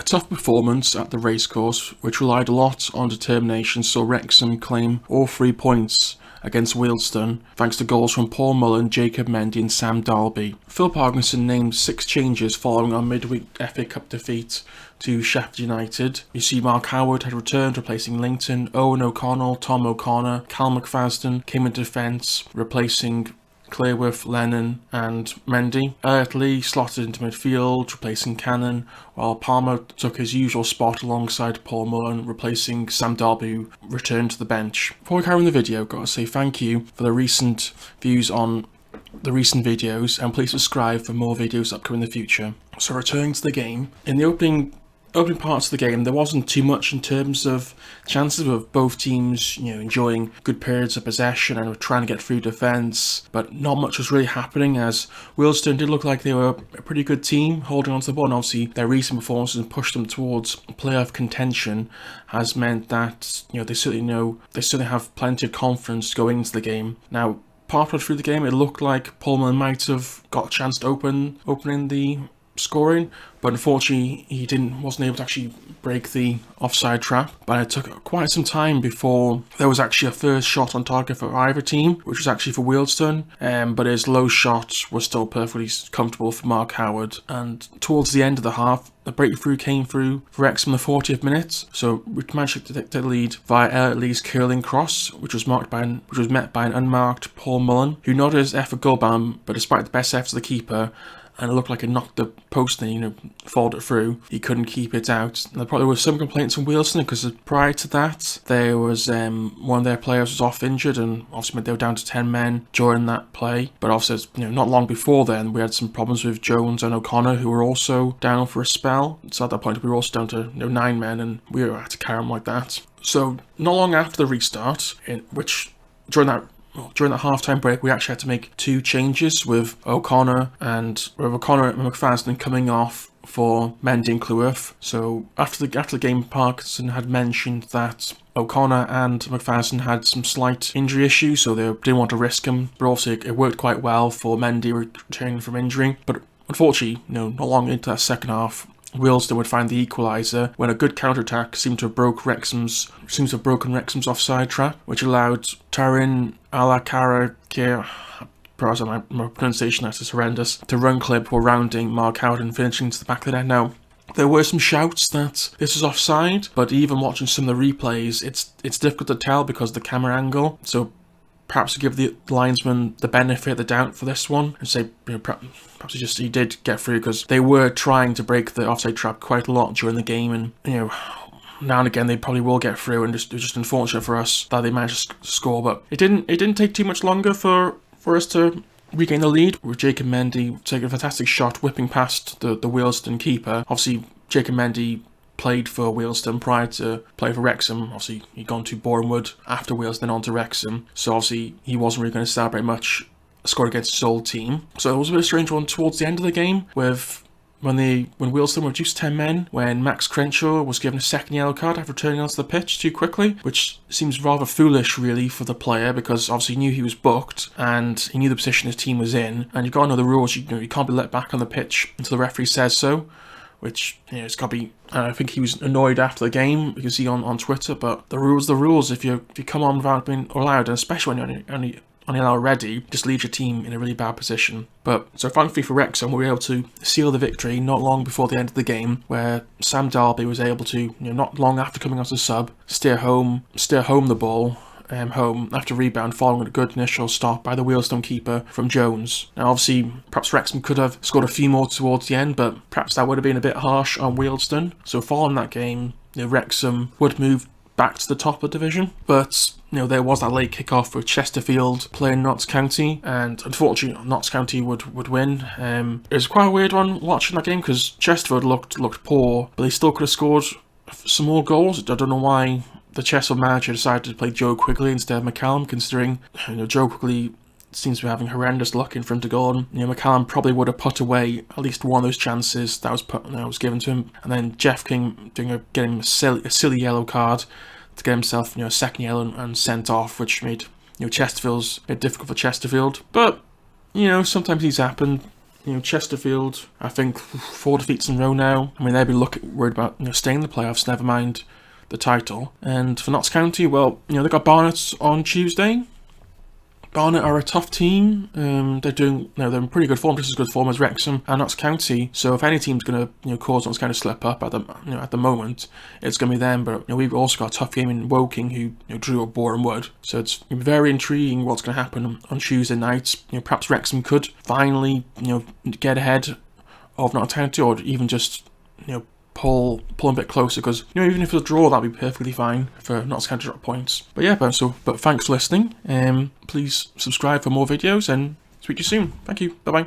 tough performance at the racecourse, which relied a lot on determination, saw Wrexham claim all 3 points against Wealdstone, thanks to goals from Paul Mullin, Jacob Mendy and Sam Dalby. Phil Parkinson named 6 changes following our midweek FA Cup defeat to Sheffield United. You see Mark Howard had returned, replacing Linton. Owen O'Connell, Tom O'Connor, Cal McFadden came into defence, replacing Clearworth, Lennon and Mendy. Lee slotted into midfield, replacing Cannon, while Palmer took his usual spot alongside Paul Mullin, replacing Sam Dalby, who returned to the bench. Before we carry on the video, I've got to say thank you for the recent views on the recent videos, and please subscribe for more videos upcoming in the future. So returning to the game, in the opening parts of the game, there wasn't too much in terms of chances, with both teams, enjoying good periods of possession and trying to get through defence, but not much was really happening, as Wealdstone did look like they were a pretty good team holding on to the ball, and obviously their recent performances and pushed them towards playoff contention has meant that they certainly have plenty of confidence going into the game. Now, partway through the game, it looked like Paul Mullin might have got a chance to opening the scoring, but unfortunately he wasn't able to actually break the offside trap. But it took quite some time before there was actually a first shot on target for either team, which was actually for Wealdstone, but his low shot was still perfectly comfortable for Mark Howard. And towards the end of the half, the breakthrough came through for Wrexham in the 40th minute, so we managed to take the lead via Lee's curling cross, which was met by an unmarked Paul Mullin, who nodded his effort goalbound, but despite the best efforts of the keeper, and it looked like it knocked the post and followed it through, he couldn't keep it out. And there probably was some complaints from Wealdstone, because prior to that there was one of their players was off injured, and obviously they were down to 10 men during that play. But also, not long before then, we had some problems with Jones and O'Connor, who were also down for a spell. So at that point we were also down to 9 men, and we had to carry on like that. So not long after the restart, during that half-time break, we actually had to make 2 changes, with O'Connor and McFadden coming off for Mendy and Clearworth. So after the game, Parkinson had mentioned that O'Connor and McFadden had some slight injury issues, so they didn't want to risk them. But also it worked quite well for Mendy returning from injury. But unfortunately, not long into that second half, Wealdstone would find the equaliser when a good counter-attack seemed to have broken Wrexham's offside trap, which allowed Tarin Alacara, my pronunciation that is horrendous, to run clear before rounding Mark Howard and finishing to the back of the net. Now, there were some shouts that this was offside, but even watching some of the replays, it's difficult to tell because of the camera angle. So perhaps to give the linesman the benefit of the doubt for this one, and say perhaps he did get through, because they were trying to break the offside trap quite a lot during the game, and now and again they probably will get through, and it was just unfortunate for us that they managed to score. But it didn't take too much longer for us to regain the lead, with Jacob Mendy taking a fantastic shot, whipping past the Wealdstone keeper. Obviously Jacob Mendy played for Wealdstone prior to play for Wrexham. Obviously he'd gone to Bournemouth after Wealdstone, then on to Wrexham, so obviously he wasn't really going to celebrate much scored against his old team. So it was a bit of a strange one towards the end of the game, when Wealdstone were reduced to 10 men, when Max Crenshaw was given a second yellow card after returning onto the pitch too quickly, which seems rather foolish really for the player, because obviously he knew he was booked and he knew the position his team was in, and you've got to know the rules. You can't be let back on the pitch until the referee says so, which it's got to be. I think he was annoyed after the game, you can see on Twitter, but the rules. If you come on without being allowed, and especially when you're only already, just leaves your team in a really bad position. But so thankfully for Wrexham, we were able to seal the victory not long before the end of the game, where Sam Dalby was able to, not long after coming off the sub, steer home the ball home after rebound, following a good initial stop by the Wealdstone keeper from Jones. Now obviously perhaps Wrexham could have scored a few more towards the end, but perhaps that would have been a bit harsh on Wealdstone. So following that game, Wrexham would move back to the top of the division, but there was that late kick-off with Chesterfield playing Nott County, and unfortunately Nott County would win. It was quite a weird one watching that game, because Chesterfield looked poor, but they still could have scored some more goals. I don't know why the Chesterfield manager decided to play Joe Quigley instead of McCallum, considering Joe Quigley seems to be having horrendous luck in front of goal. McCallum probably would have put away at least one of those chances that was given to him, and then Jeff King getting him a silly yellow card to get himself a second yellow and sent off, which made Chesterfield's a bit difficult for Chesterfield. But sometimes these happen. Chesterfield, I think 4 defeats in a row now. I mean, they'll be worried about staying in the playoffs, never mind the title. And for Nott County, well, they got Barnet on Tuesday. Barnet are a tough team. They're doing, they're in pretty good form, just as good form as Wrexham and Nott County. So if any team's going to, cause Nott County to slip up at the moment, it's going to be them. But we've also got a tough game in Woking, who drew at Boreham Wood. So it's very intriguing what's going to happen on Tuesday night. Perhaps Wrexham could finally, get ahead of Nott County, or even just, pull a bit closer, because even if it's a draw, that'd be perfectly fine for Nott County to drop points. But yeah, but thanks for listening. Please subscribe for more videos, and speak to you soon. Thank you. Bye bye.